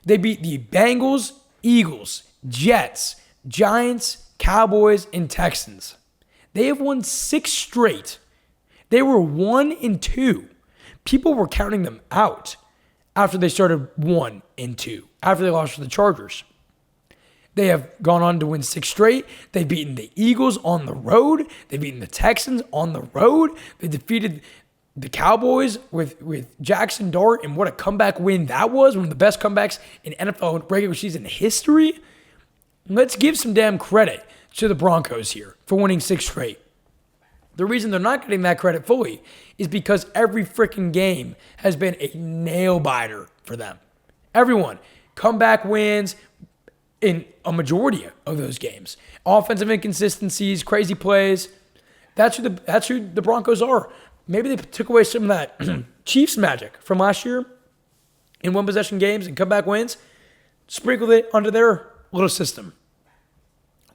They beat the Bengals, Eagles, Jets, Giants, Cowboys, and Texans. They have won 6 straight. They were 1-2. People were counting them out after they started 1-2, after they lost to the Chargers. They have gone on to win 6 straight. They've beaten the Eagles on the road. They've beaten the Texans on the road. They defeated the Cowboys with Jackson Dart, and what a comeback win that was. One of the best comebacks in NFL regular season history. Let's give some damn credit to the Broncos here for winning 6 straight. The reason they're not getting that credit fully is because every freaking game has been a nail-biter for them. Everyone. Comeback wins in a majority of those games. Offensive inconsistencies, crazy plays. That's who the Broncos are. Maybe they took away some of that Chiefs magic from last year in one-possession games and comeback wins, sprinkled it onto their little system.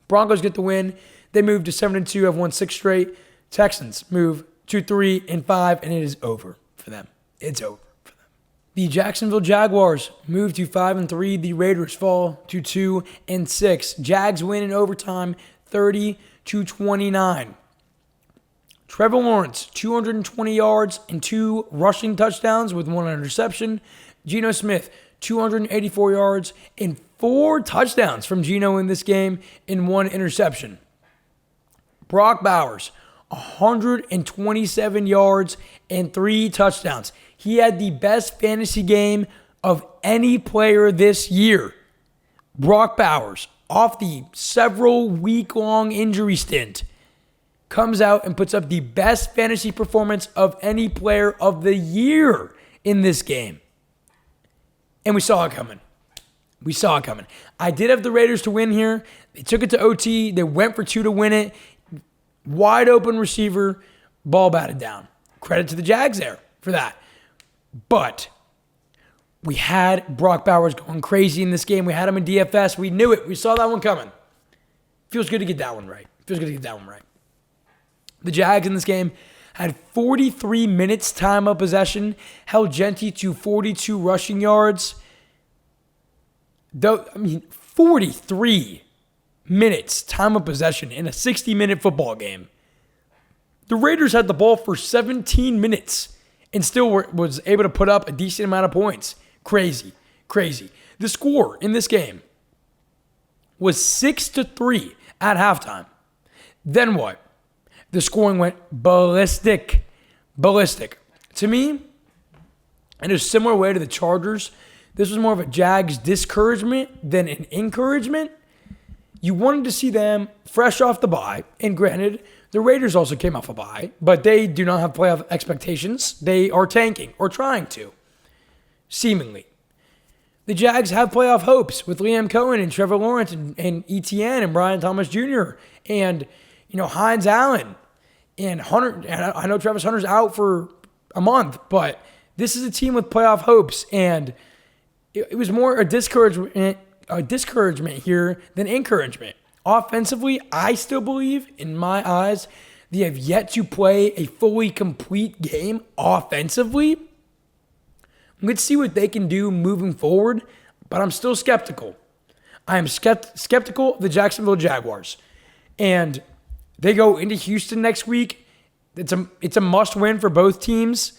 Broncos get the win. They move to 7-2, have won 6 straight. Texans move to 3-5, and it is over for them. It's over for them. The Jacksonville Jaguars move to 5-3. The Raiders fall to 2-6. Jags win in overtime, 30-29. Trevor Lawrence, 220 yards and 2 rushing touchdowns with 1 interception. Geno Smith, 284 yards and 4 touchdowns from Geno in this game and 1 interception. Brock Bowers, 127 yards and 3 touchdowns. He had the best fantasy game of any player this year. Brock Bowers, off the several week-long injury stint, comes out and puts up the best fantasy performance of any player of the year in this game. And we saw it coming. I did have the Raiders to win here. They took it to OT. They went for 2 to win it. Wide open receiver, ball batted down. Credit to the Jags there for that. But we had Brock Bowers going crazy in this game. We had him in DFS. We knew it. We saw that one coming. Feels good to get that one right. The Jags in this game had 43 minutes time of possession, held Gentry to 42 rushing yards. 43 minutes time of possession in a 60-minute football game. The Raiders had the ball for 17 minutes and still was able to put up a decent amount of points. Crazy. The score in this game was 6-3 at halftime. Then what? The scoring went ballistic. To me, in a similar way to the Chargers, this was more of a Jags discouragement than an encouragement. You wanted to see them fresh off the bye, and granted, the Raiders also came off a bye, but they do not have playoff expectations. They are tanking, or trying to, seemingly. The Jags have playoff hopes with Liam Cohen and Trevor Lawrence and Etienne and Brian Thomas Jr. and, Hines Allen and Hunter. And I know Travis Hunter's out for a month, but this is a team with playoff hopes, and it was more a discouragement here than encouragement. Offensively, I still believe, in my eyes, they have yet to play a fully complete game offensively. Let's see what they can do moving forward, but I'm still skeptical. I am skeptical of the Jacksonville Jaguars. And they go into Houston next week. It's a must-win for both teams.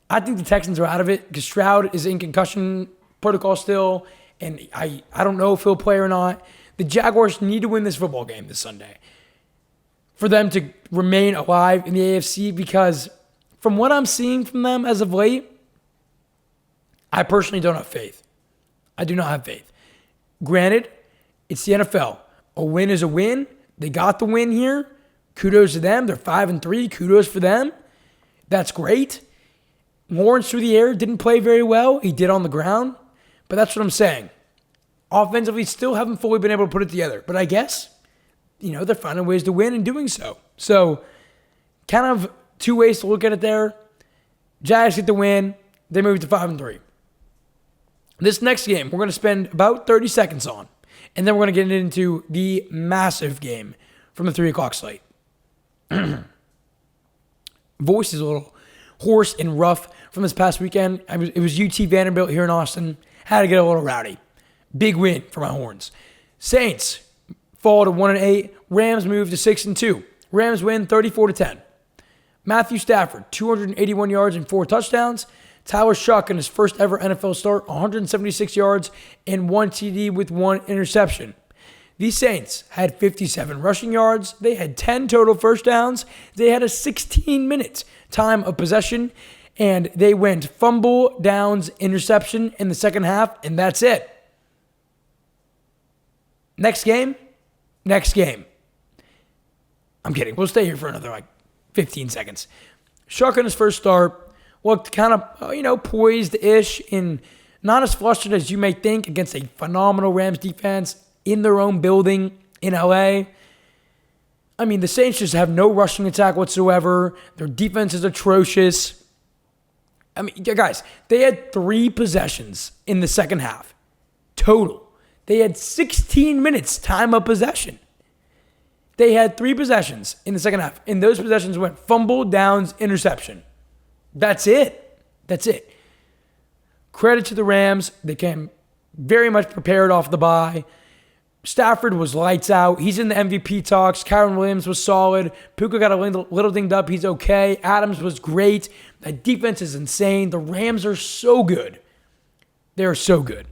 I think the Texans are out of it because Stroud is in concussion protocol still, and I don't know if he'll play or not. The Jaguars need to win this football game this Sunday for them to remain alive in the AFC, because from what I'm seeing from them as of late, I personally don't have faith. I do not have faith. Granted, it's the NFL. A win is a win. They got the win here. Kudos to them. They're 5-3. Kudos for them. That's great. Lawrence through the air didn't play very well. He did on the ground. But that's what I'm saying. Offensively, still haven't fully been able to put it together. But I guess, they're finding ways to win in doing so. So, kind of 2 ways to look at it there. Jags get the win. They move to 5-3. This next game, we're going to spend about 30 seconds on. And then we're going to get into the massive game from the 3 o'clock slate. Voice is a little hoarse and rough from this past weekend. It was UT Vanderbilt here in Austin. Had to get a little rowdy. Big win for my Horns. Saints fall to 1-8. Rams move to 6-2. Rams win 34-10. Matthew Stafford, 281 yards and 4 touchdowns. Tyler Shuck in his first ever NFL start, 176 yards and 1 TD with 1 interception. The Saints had 57 rushing yards. They had 10 total first downs. They had a 16-minute time of possession, and they went fumble, downs, interception in the second half, and that's it. Next game. I'm kidding. We'll stay here for another 15 seconds. Shuck in his first start looked kind of, poised-ish and not as flustered as you may think against a phenomenal Rams defense in their own building in LA. I mean, the Saints just have no rushing attack whatsoever. Their defense is atrocious. I mean, guys, they had 3 possessions in the second half total. They had 16 minutes time of possession. They had 3 possessions in the second half, and those possessions went fumble, downs, interception. That's it. credit to the Rams. They came very much prepared off the bye. Stafford was lights out. He's in the MVP talks. Kyron Williams was solid. Puka got a little dinged up. He's okay. Adams was great. That defense is insane. The Rams are so good. They're so good.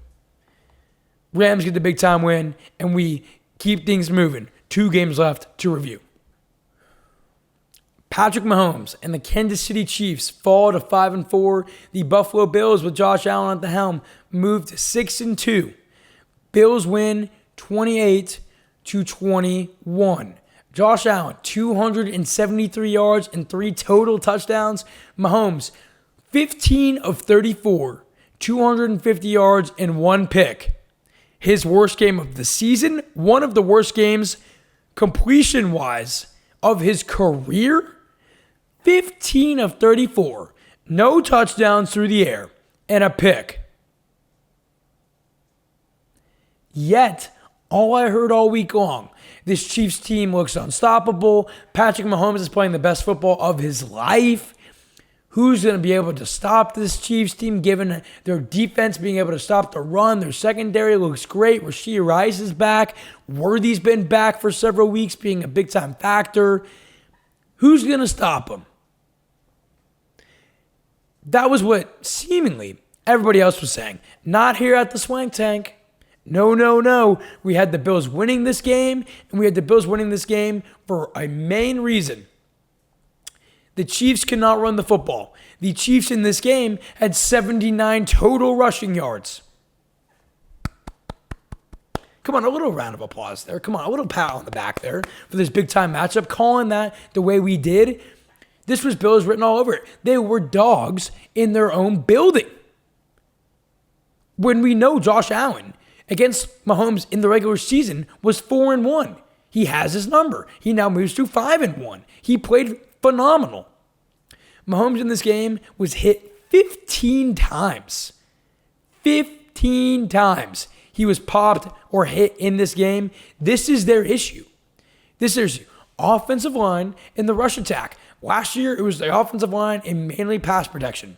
Rams get the big time win, and we keep things moving. 2 games left to review. Patrick Mahomes and the Kansas City Chiefs fall to 5-4. The Buffalo Bills with Josh Allen at the helm move to 6-2. Bills win 28-21. Josh Allen, 273 yards and 3 total touchdowns. Mahomes, 15 of 34, 250 yards and 1 pick. His worst game of the season, one of the worst games completion-wise of his career. 15 of 34, no touchdowns through the air, and a pick. Yet, all I heard all week long, this Chiefs team looks unstoppable. Patrick Mahomes is playing the best football of his life. Who's going to be able to stop this Chiefs team given their defense being able to stop the run? Their secondary looks great. Rashee Rice is back. Worthy's been back for several weeks, being a big-time factor. Who's going to stop them? That was what seemingly everybody else was saying. Not here at the Swank Tank. No. We had the Bills winning this game, and we had the Bills winning this game for a main reason. The Chiefs cannot run the football. The Chiefs in this game had 79 total rushing yards. Come on, a little round of applause there. Come on, a little pat on the back there for this big-time matchup. Calling that the way we did. This was Bills written all over it. They were dogs in their own building. When we know Josh Allen against Mahomes in the regular season was 4-1. He has his number. He now moves to 5-1. He played phenomenal. Mahomes in this game was hit 15 times. 15 times. He was popped or hit in this game. This is their issue. This is their issue. Offensive line and the rush attack. Last year, it was the offensive line and mainly pass protection.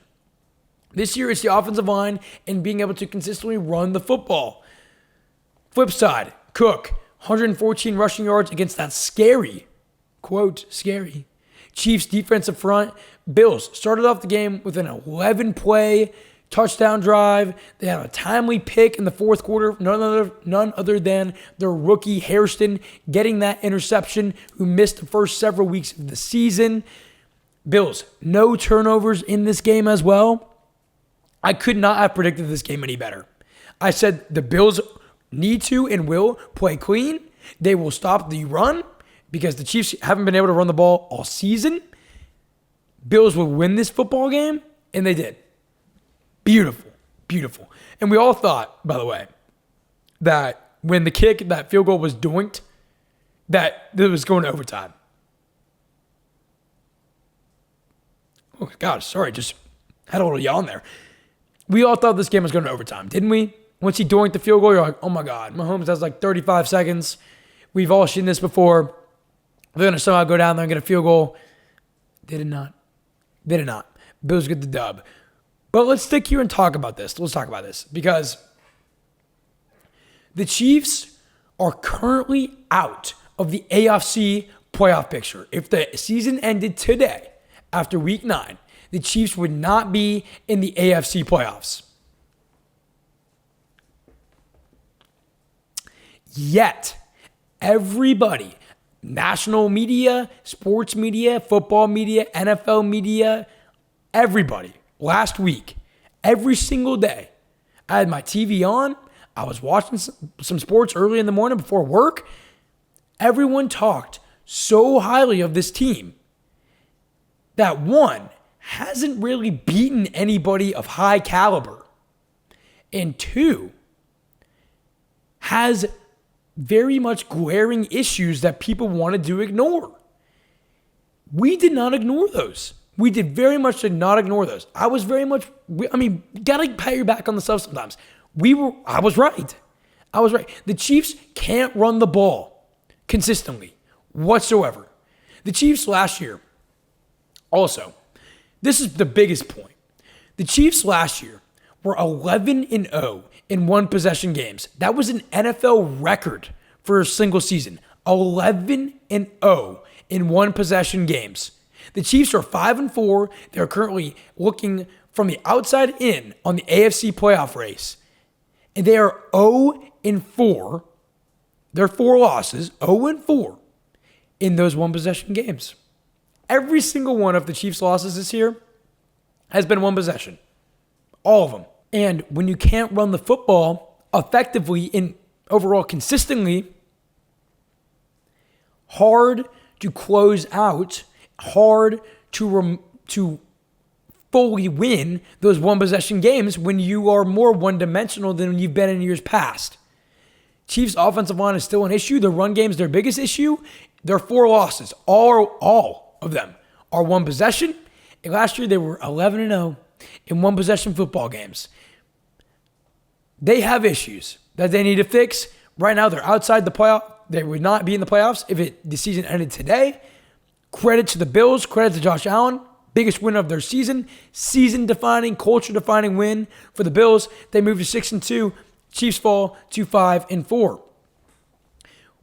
This year, it's the offensive line and being able to consistently run the football. Flip side, Cook, 114 rushing yards against that scary, quote, scary, Chiefs defensive front. Bills started off the game with an 11-play touchdown drive. They had a timely pick in the fourth quarter. None other than their rookie Hairston getting that interception, who missed the first several weeks of the season. Bills, no turnovers in this game as well. I could not have predicted this game any better. I said the Bills need to and will play clean. They will stop the run because the Chiefs haven't been able to run the ball all season. Bills will win this football game, and they did. Beautiful, beautiful. And we all thought, by the way, that when the kick, that field goal was doinked, that it was going to overtime. Oh, God, sorry, just had a little yawn there. We all thought this game was going to overtime, didn't we? Once he doinked the field goal, you're like, oh my God, Mahomes has like 35 seconds. We've all seen this before. They're going to somehow go down there and get a field goal. They did not. They did not. Bills get the dub. But let's stick here and talk about this. Let's talk about this because the Chiefs are currently out of the AFC playoff picture. If the season ended today, after week 9, the Chiefs would not be in the AFC playoffs. Yet, everybody, national media, sports media, football media, NFL media, everybody, last week, every single day, I had my TV on. I was watching some sports early in the morning before work. Everyone talked so highly of this team that, one, hasn't really beaten anybody of high caliber, and two, has very much glaring issues that people wanted to ignore. We did not ignore those. We did very much did not ignore those. I was very much, gotta pat your back on the stuff sometimes. I was right. The Chiefs can't run the ball consistently whatsoever. The Chiefs last year, also, this is the biggest point. The Chiefs last year were 11-0 in one possession games. That was an NFL record for a single season. 11-0 in one possession games. The Chiefs are 5-4. They're currently looking from the outside in on the AFC playoff race. And they are 0-4. Their 4 losses, 0-4 in those one possession games. Every single one of the Chiefs' losses this year has been one possession. All of them. And when you can't run the football effectively and overall consistently, hard to close out, hard to fully win those one possession games when you are more one-dimensional than you've been in years past. Chiefs' offensive line is still an issue. The run game is their biggest issue. Their 4 losses, all of them, are one possession. And last year they were 11-0 in one possession football games. They have issues that they need to fix. Right now they're outside the playoff. They would not be in the playoffs if the season ended today. Credit to the Bills. Credit to Josh Allen. Biggest win of their season. Season-defining, culture-defining win for the Bills. They moved to 6-2. Chiefs fall to 5-4.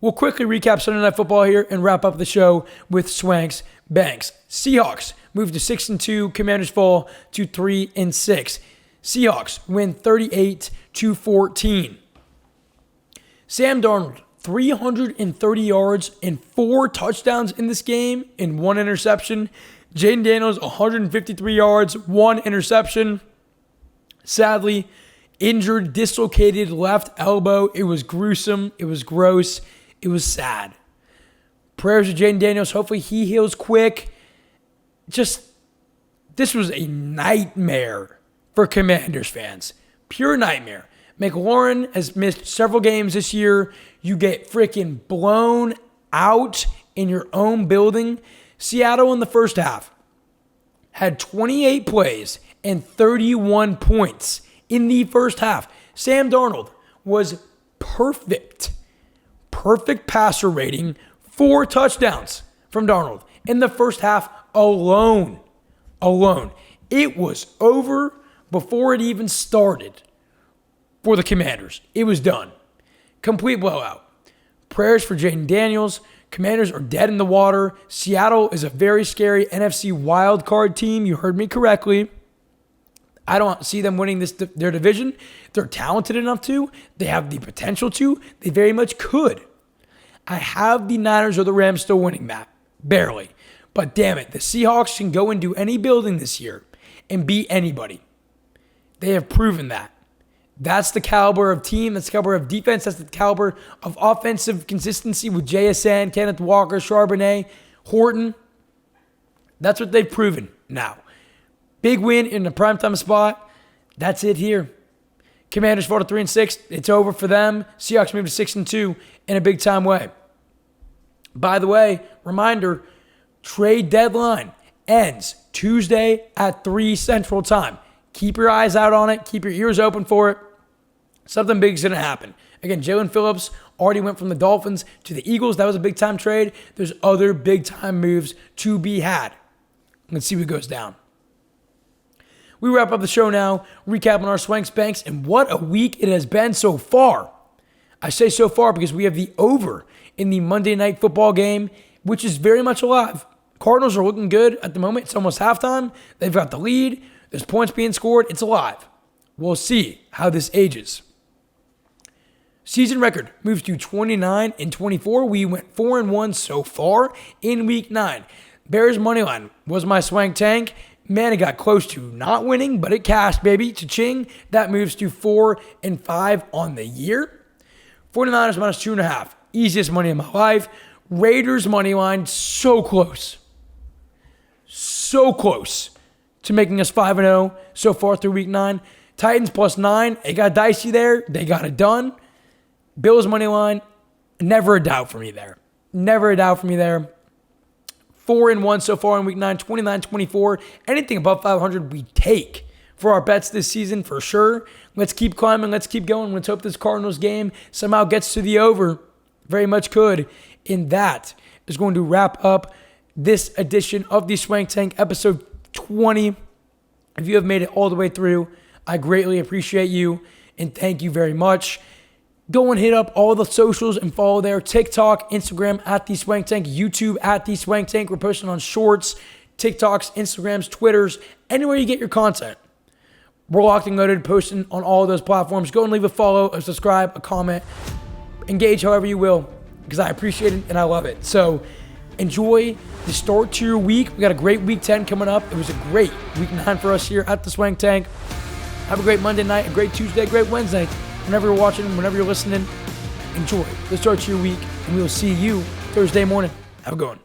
We'll quickly recap Sunday Night Football here and wrap up the show with Swank's Banks. Seahawks move to 6-2. Commanders fall to 3-6. Seahawks win 38-14. Sam Darnold, 330 yards and 4 touchdowns in this game and 1 interception. Jaden Daniels, 153 yards, 1 interception. Sadly, injured, dislocated left elbow. It was gruesome. It was gross. It was sad. Prayers to Jaden Daniels. Hopefully he heals quick. This was a nightmare for Commanders fans. Pure nightmare. McLaurin has missed several games this year. You get freaking blown out in your own building. Seattle in the first half had 28 plays and 31 points in the first half. Sam Darnold was perfect. Perfect passer rating. 4 touchdowns from Darnold in the first half alone. It was over before it even started for the Commanders. It was done. Complete blowout. Prayers for Jaden Daniels. Commanders are dead in the water. Seattle is a very scary NFC wildcard team. You heard me correctly. I don't see them winning their division. They're talented enough to. They have the potential to. They very much could. I have the Niners or the Rams still winning that. Barely. But damn it, the Seahawks can go into any building this year and beat anybody. They have proven that. That's the caliber of team. That's the caliber of defense. That's the caliber of offensive consistency with JSN, Kenneth Walker, Charbonnet, Horton. That's what they've proven now. Big win in the primetime spot. That's it here. Commanders fall to 3-6. It's over for them. Seahawks move to 6-2 in a big time way. By the way, reminder, trade deadline ends Tuesday at 3 Central Time. Keep your eyes out on it. Keep your ears open for it. Something big is going to happen. Again, Jalen Phillips already went from the Dolphins to the Eagles. That was a big-time trade. There's other big-time moves to be had. Let's see what goes down. We wrap up the show now, recapping our Swanks Banks, and what a week it has been so far. I say so far because we have the over in the Monday Night Football game, which is very much alive. Cardinals are looking good at the moment. It's almost halftime. They've got the lead. There's points being scored. It's alive. We'll see how this ages. Season record moves to 29-24. We went 4-1 so far in week 9. Bears moneyline was my swank tank. Man, it got close to not winning, but it cashed, baby. Cha-ching. That moves to 4-5 on the year. 49ers minus 2.5. Easiest money in my life. Raiders moneyline, so close. So close to making us 5-0 so far through week 9. Titans plus 9. It got dicey there. They got it done. Bills money line, never a doubt for me there. 4-1 so far in week 9, 29-24. Anything above 500 we take for our bets this season for sure. Let's keep climbing. Let's keep going. Let's hope this Cardinals game somehow gets to the over. Very much could. And that is going to wrap up this edition of the Swank Tank, episode 20. If you have made it all the way through, I greatly appreciate you and thank you very much. Go and hit up all the socials and follow there. TikTok, Instagram at The Swank Tank, YouTube at The Swank Tank. We're posting on Shorts, TikToks, Instagrams, Twitters, anywhere you get your content. We're locked and loaded, posting on all of those platforms. Go and leave a follow, a subscribe, a comment. Engage however you will, because I appreciate it and I love it. So enjoy the start to your week. We got a great week 10 coming up. It was a great week 9 for us here at The Swank Tank. Have a great Monday night, a great Tuesday, a great Wednesday. Whenever you're watching, whenever you're listening, enjoy the start to your week, and we will see you Thursday morning. Have a good one.